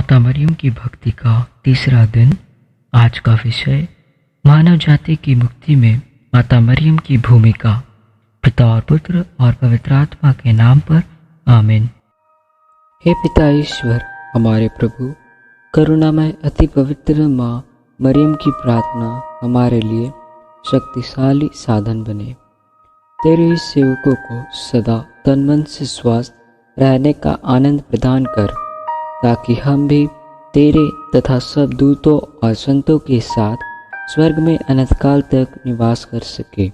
माता मरियम की भक्ति का तीसरा दिन। आज का विषय मानव जाति की मुक्ति में माता मरियम की भूमिका। पिता और पुत्र और पवित्र आत्मा के नाम पर आमीन। हे पिता ईश्वर, हमारे प्रभु, करुणामय अति पवित्र माँ मरियम की प्रार्थना हमारे लिए शक्तिशाली साधन बने। तेरे इस सेवकों को सदा तन मन से स्वस्थ रहने का आनंद प्रदान कर, ताकि हम भी तेरे तथा सब दूतों और संतों के साथ स्वर्ग में अनंत काल तक निवास कर सके।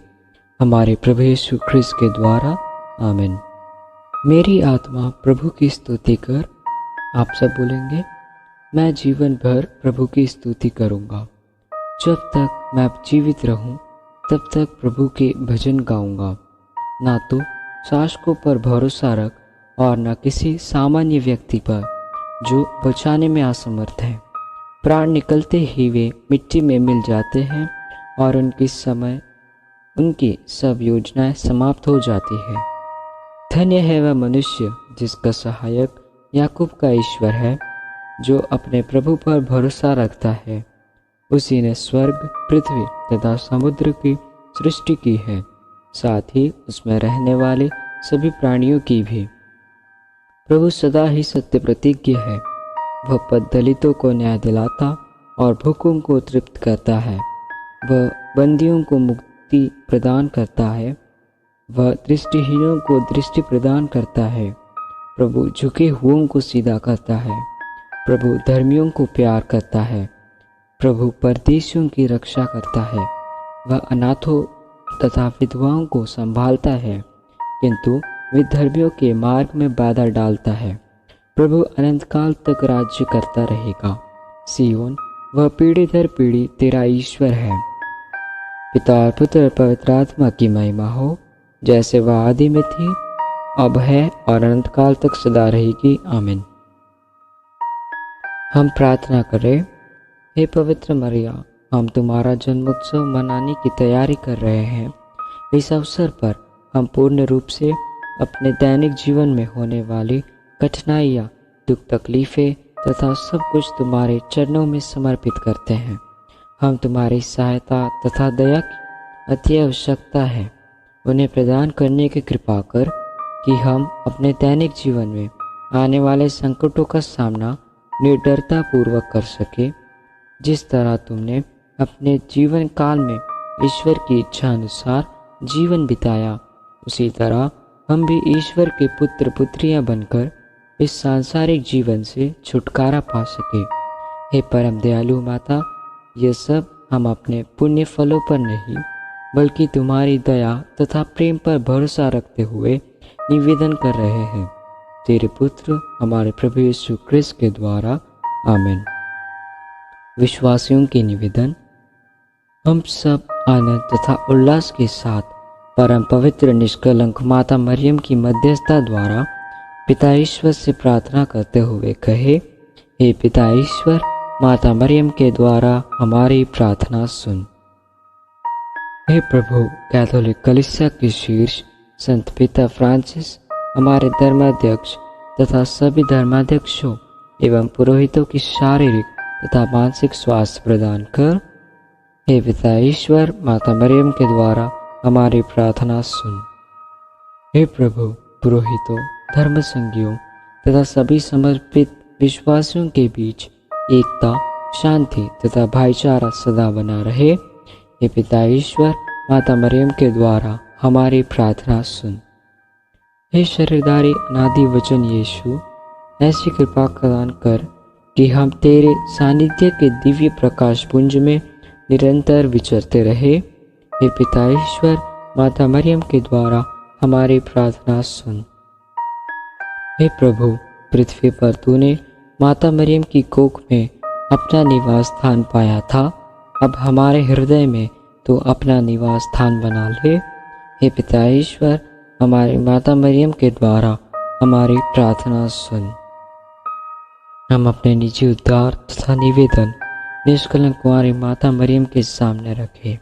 हमारे प्रभु यीशु ख्रिस्त के द्वारा आमीन। मेरी आत्मा प्रभु की स्तुति कर। आप सब बोलेंगे, मैं जीवन भर प्रभु की स्तुति करूंगा। जब तक मैं जीवित रहूं तब तक प्रभु के भजन गाऊंगा। ना तो शासकों पर भरोसा रख और न किसी सामान्य व्यक्ति पर जो बचाने में असमर्थ है। प्राण निकलते ही वे मिट्टी में मिल जाते हैं और उनकी सब योजनाएं समाप्त हो जाती है। धन्य है वह मनुष्य जिसका सहायक याकूब का ईश्वर है, जो अपने प्रभु पर भरोसा रखता है। उसी ने स्वर्ग, पृथ्वी तथा समुद्र की सृष्टि की है, साथ ही उसमें रहने वाले सभी प्राणियों की भी। प्रभु सदा ही सत्य प्रतिज्ञ है। वह दलितों को न्याय दिलाता और भूखों को तृप्त करता है। वह बंदियों को मुक्ति प्रदान करता है। वह दृष्टिहीनों को दृष्टि प्रदान करता है। प्रभु झुके हुओं को सीधा करता है। प्रभु धर्मियों को प्यार करता है। प्रभु परदेशियों की रक्षा करता है। वह अनाथों तथा विधवाओं को संभालता है, किंतु विधर्मियों के मार्ग में बाधा डालता है। प्रभु अनंत काल तक राज्य करता रहेगा। सियोन, वह पीढ़ी दर पीढ़ी तेरा ईश्वर है। पिता और पुत्र पवित्र आत्मा की महिमा हो, जैसे वह आदि में थी, अब है और अनंत काल तक सदा रहेगी। आमीन। हम प्रार्थना करें। हे पवित्र मरिया, हम तुम्हारा जन्मोत्सव मनाने की तैयारी कर रहे हैं। इस अवसर पर हम पूर्ण रूप से अपने दैनिक जीवन में होने वाली कठिनाइयाँ, दुख, तकलीफ़ें तथा सब कुछ तुम्हारे चरणों में समर्पित करते हैं। हम तुम्हारी सहायता तथा दया की अति आवश्यकता है। उन्हें प्रदान करने की कृपा कर कि हम अपने दैनिक जीवन में आने वाले संकटों का सामना निर्डरता पूर्वक कर सके। जिस तरह तुमने अपने जीवन काल में ईश्वर की इच्छा अनुसार जीवन बिताया, उसी तरह हम भी ईश्वर के पुत्र पुत्रियां बनकर इस सांसारिक जीवन से छुटकारा पा सके। हे परम दयालु माता, ये सब हम अपने पुण्य फलों पर नहीं, बल्कि तुम्हारी दया तथा प्रेम पर भरोसा रखते हुए निवेदन कर रहे हैं। तेरे पुत्र हमारे प्रभु यीशु ख्रिस्त के द्वारा आमीन। विश्वासियों के निवेदन। हम सब आनंद तथा उल्लास के साथ परम पवित्र निष्कलंक माता मरियम की मध्यस्थता द्वारा पिता ईश्वर से प्रार्थना करते हुए कहे, हे पिता ईश्वर, माता मरियम के द्वारा हमारी प्रार्थना सुन। हे प्रभु, कैथोलिक कलीसिया के शीर्ष संत पिता फ्रांसिस, हमारे धर्माध्यक्ष तथा सभी धर्माध्यक्षों एवं पुरोहितों की शारीरिक तथा मानसिक स्वास्थ्य प्रदान कर। हे पिता ईश्वर, माता मरियम के द्वारा हमारी प्रार्थना सुन। हे प्रभु, पुरोहितों, धर्म संघियों तथा सभी समर्पित विश्वासियों के बीच एकता, शांति तथा भाईचारा सदा बना रहे। हे पिता ईश्वर, माता मरियम के द्वारा हमारी प्रार्थना सुन। हे शरीरधारी अनादि वचन यीशु, ऐसी कृपा प्रदान कर कि हम तेरे सानिध्य के दिव्य प्रकाश पुंज में निरंतर विचरते रहे। हे पिता ईश्वर, माता मरियम के द्वारा हमारी प्रार्थना सुन। हे प्रभु, पृथ्वी पर तूने माता मरियम की कोख में अपना निवास स्थान पाया था, अब हमारे हृदय में तो अपना निवास स्थान बना ले। हे पिता ईश्वर, हमारी माता मरियम के द्वारा हमारी प्रार्थना सुन। हम अपने निजी उद्धार तथा निवेदन निष्कलंक कुंवारी माता मरियम के सामने रखें।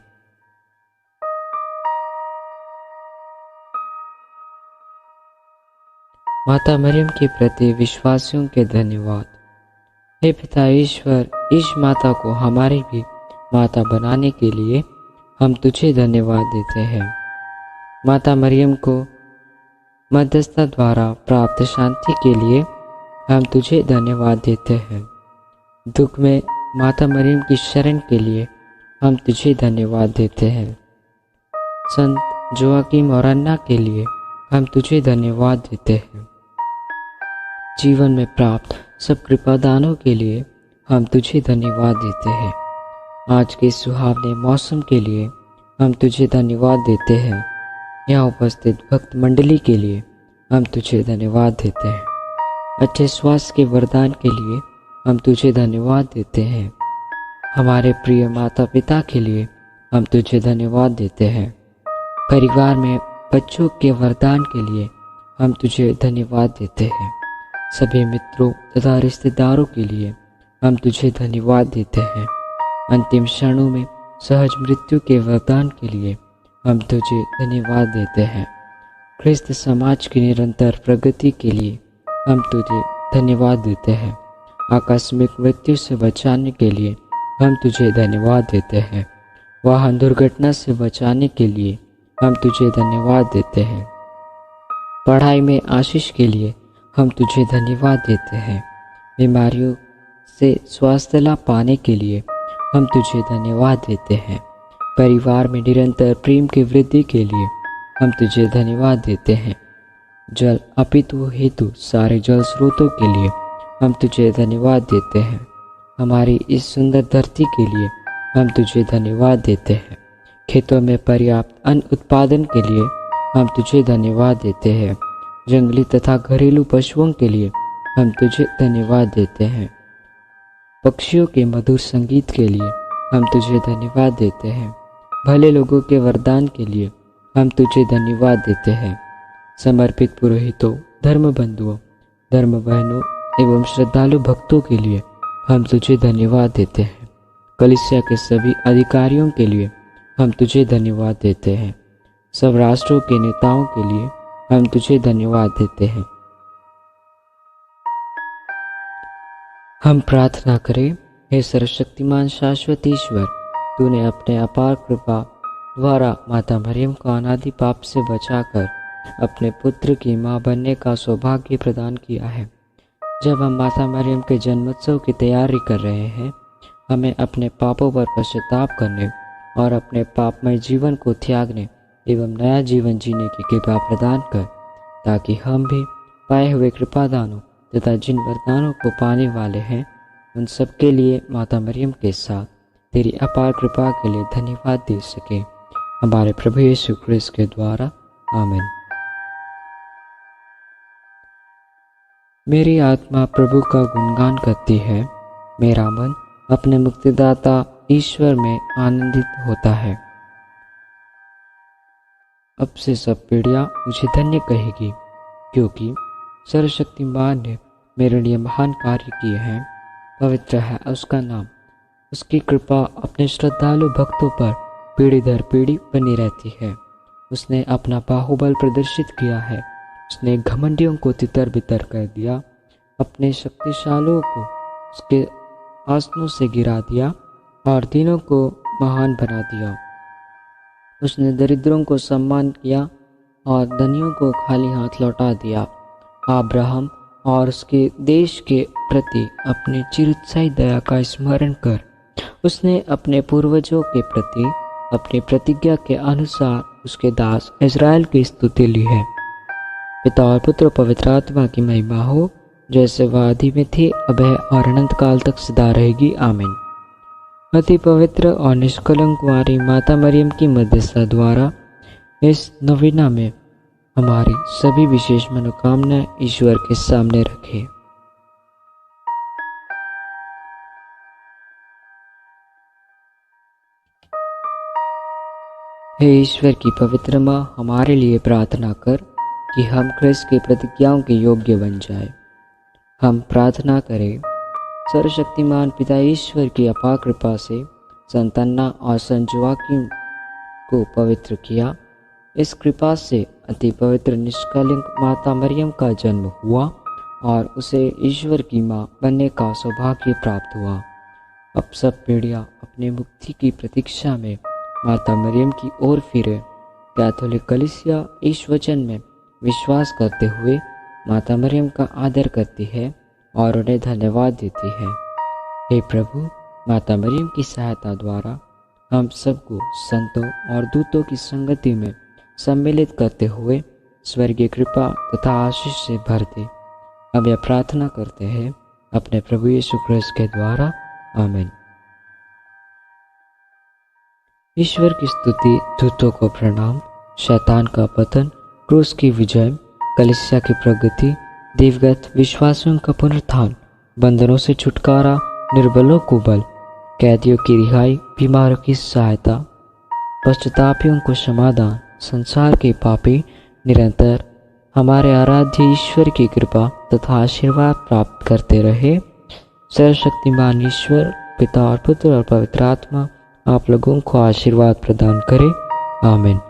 माता मरियम के प्रति विश्वासियों के धन्यवाद। हे पिता ईश्वर, इस माता को हमारी भी माता बनाने के लिए हम तुझे धन्यवाद देते हैं। माता मरियम को मध्यस्थता द्वारा प्राप्त शांति के लिए हम तुझे धन्यवाद देते हैं। दुख में माता मरियम की शरण के लिए हम तुझे धन्यवाद देते हैं। संत जोआकीम और अन्ना के लिए हम तुझे धन्यवाद देते हैं। जीवन में प्राप्त सब कृपादानों के लिए हम तुझे धन्यवाद देते हैं। आज के सुहावने मौसम के लिए हम तुझे धन्यवाद देते हैं। यहाँ उपस्थित भक्त मंडली के लिए हम तुझे धन्यवाद देते हैं। अच्छे स्वास्थ्य के वरदान के लिए हम तुझे धन्यवाद देते हैं। हमारे प्रिय माता पिता के लिए हम तुझे धन्यवाद देते हैं। परिवार में बच्चों के वरदान के लिए हम तुझे धन्यवाद देते हैं। सभी मित्रों तथा रिश्तेदारों के लिए हम तुझे धन्यवाद देते हैं। अंतिम क्षणों में सहज मृत्यु के वरदान के लिए हम तुझे धन्यवाद देते हैं। ख्रिस्त समाज की निरंतर प्रगति के लिए हम तुझे धन्यवाद देते हैं। आकस्मिक मृत्यु से बचाने के लिए हम तुझे धन्यवाद देते हैं। वाहन दुर्घटना से बचाने के लिए हम तुझे धन्यवाद देते हैं। पढ़ाई में आशीष के लिए हम तुझे धन्यवाद देते हैं। बीमारियों से स्वास्थ्य लाभ पाने के लिए हम तुझे धन्यवाद देते हैं। परिवार में निरंतर प्रेम की वृद्धि के लिए हम तुझे धन्यवाद देते हैं। जल अपितु हेतु सारे जल स्रोतों के लिए हम तुझे धन्यवाद देते हैं। हमारी इस सुंदर धरती के लिए हम तुझे धन्यवाद देते हैं। खेतों में पर्याप्त अन्न उत्पादन के लिए हम तुझे धन्यवाद देते हैं। जंगली तथा घरेलू पशुओं के लिए हम तुझे धन्यवाद देते हैं। पक्षियों के मधुर संगीत के लिए हम तुझे धन्यवाद देते हैं। भले लोगों के वरदान के लिए हम तुझे धन्यवाद देते हैं। समर्पित पुरोहितों, धर्म बंधुओं, धर्म बहनों एवं श्रद्धालु भक्तों के लिए हम तुझे धन्यवाद देते हैं। कलीसिया के सभी अधिकारियों के लिए हम तुझे धन्यवाद देते हैं। सब राष्ट्रों के नेताओं के लिए हम तुझे धन्यवाद देते हैं। हम प्रार्थना करें। हे सर्वशक्तिमान शाश्वत ईश्वर, तूने अपने अपार कृपा द्वारा माता मरियम को अनादि पाप से बचाकर अपने पुत्र की मां बनने का सौभाग्य प्रदान किया है। जब हम माता मरियम के जन्मोत्सव की तैयारी कर रहे हैं, हमें अपने पापों पर पश्चाताप करने और अपने पापमय जीवन को त्यागने एवं नया जीवन जीने की कृपा प्रदान कर, ताकि हम भी पाए हुए कृपादानों तथा जिन वरदानों को पाने वाले हैं, उन सब के लिए माता मरियम के साथ तेरी अपार कृपा के लिए धन्यवाद दे सके। हमारे प्रभु यीशु क्रिस्त के द्वारा, आमीन। मेरी आत्मा प्रभु का गुणगान करती है। मेरा मन अपने मुक्तिदाता ईश्वर में आनंदित होता है। अब से सब पीढ़ियाँ मुझे धन्य कहेगी, क्योंकि सर्वशक्तिमान ने मेरे लिए महान कार्य किए हैं। पवित्र है उसका नाम। उसकी कृपा अपने श्रद्धालु भक्तों पर पीढ़ी दर पीढ़ी बनी रहती है। उसने अपना बाहुबल प्रदर्शित किया है। उसने घमंडियों को तितर बितर कर दिया, अपने शक्तिशालियों को उसके आसनों से गिरा दिया और दीनों को महान बना दिया। उसने दरिद्रों को सम्मान किया और धनियों को खाली हाथ लौटा दिया। अब्राहम और उसके देश के प्रति अपनी चिरस्थायी दया का स्मरण कर उसने अपने पूर्वजों के प्रति अपनी प्रतिज्ञा के अनुसार उसके दास इज़राइल की स्तुति ली है। पिता और पुत्र पवित्र आत्मा की महिमा हो, जैसे वह आदि में थी, अब है और अनंत काल तक सदा रहेगी। आमीन। अति पवित्र और निष्कलंक कुंवारी माता मरियम की मध्यस्थता द्वारा इस नवीना में हमारी सभी विशेष मनोकामनाएं ईश्वर के सामने रखें। हे ईश्वर की पवित्र माँ, हमारे लिए प्रार्थना कर कि हम ख्रिस्त की प्रतिज्ञाओं के योग्य बन जाए। हम प्रार्थना करें। सर्वशक्तिमान पिता ईश्वर की अपार कृपा से संत अन्ना और संत जोआकीम को पवित्र किया। इस कृपा से अति पवित्र निष्कलंक माता मरियम का जन्म हुआ और उसे ईश्वर की माँ बनने का सौभाग्य प्राप्त हुआ। अब सब पीढ़ियाँ अपने मुक्ति की प्रतीक्षा में माता मरियम की ओर फिरे। कैथोलिक कलीसिया इस वचन में विश्वास करते हुए माता मरियम का आदर करती है और उन्हें धन्यवाद देती है। हे प्रभु, माता मरियम की सहायता द्वारा हम सबको संतों और दूतों की संगति में सम्मिलित करते हुए स्वर्गीय कृपा तथा आशीष से भर दे। अब यह प्रार्थना करते हैं अपने प्रभु यीशु क्रिस्त के द्वारा, आमीन। ईश्वर की स्तुति, दूतों को प्रणाम, शैतान का पतन, क्रूस की विजय, कलीसिया की प्रगति, देवगत विश्वासियों का पुनरुत्थान, बंधनों से छुटकारा, निर्बलों को बल, कैदियों की रिहाई, बीमारों की सहायता, पश्चातापियों को समाधान, संसार के पापी निरंतर हमारे आराध्य ईश्वर की कृपा तथा आशीर्वाद प्राप्त करते रहे। सर्वशक्तिमान ईश्वर पिता और पुत्र और पवित्र आत्मा आप लोगों को आशीर्वाद प्रदान करे, आमीन।